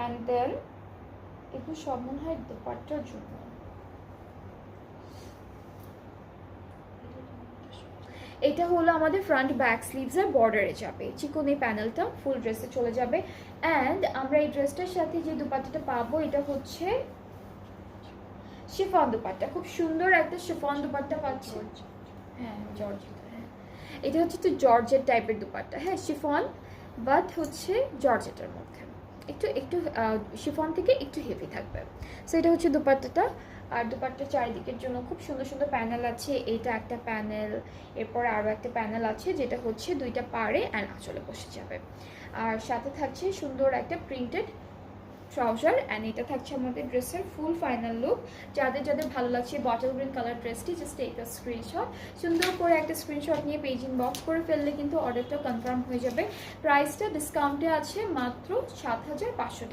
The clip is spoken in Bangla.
অ্যান্ড দেন এগুলো সব মনে হয় দোপাট্টার জন্য। এটা হলো আমাদের ফ্রন্ট ব্যাক স্লিভসের বর্ডারে যাবে, চিকন এই প্যানেলটা ফুল ড্রেসে চলে যাবে। অ্যান্ড আমরা এই ড্রেসটার সাথে যে দুপাট্টাটা পাবো এটা হচ্ছে শিফন দুপাট্টা, খুব সুন্দর একটা শিফন দুপাট্টা পাচ্ছি। হ্যাঁ জর্জেট, হ্যাঁ এটা হচ্ছে একটু জর্জেট টাইপের দুপাট্টা, হ্যাঁ শিফন বাট হচ্ছে জর্জেটের মধ্যে, একটু একটু শিফন থেকে একটু হেভি থাকবে। সো এটা হচ্ছে দুপাট্টাটা। আর দুপাট্টার চারিদিকের জন্য খুব সুন্দর সুন্দর প্যানেল আছে, এটা একটা প্যানেল, এরপর আরও একটা প্যানেল আছে যেটা হচ্ছে দুইটা পাড়ে অ্যান্ড আঁচলে বসে যাবে। আর সাথে থাকছে সুন্দর একটা প্রিন্টেড ট্রাউজার অ্যান্ড এটা থাকছে আমাদের ড্রেসের ফুল ফাইনাল লুক। যাদের যাদের ভালো লাগছে বটল গ্রিন কালার ড্রেসটি, জাস্ট একটা স্ক্রিনশট, সুন্দর করে একটা স্ক্রিনশট নিয়ে পেজ ইনবক্স করে ফেললে কিন্তু অর্ডারটা কনফার্ম হয়ে যাবে। প্রাইসটা ডিসকাউন্টে আছে মাত্র 7,500 টাকা।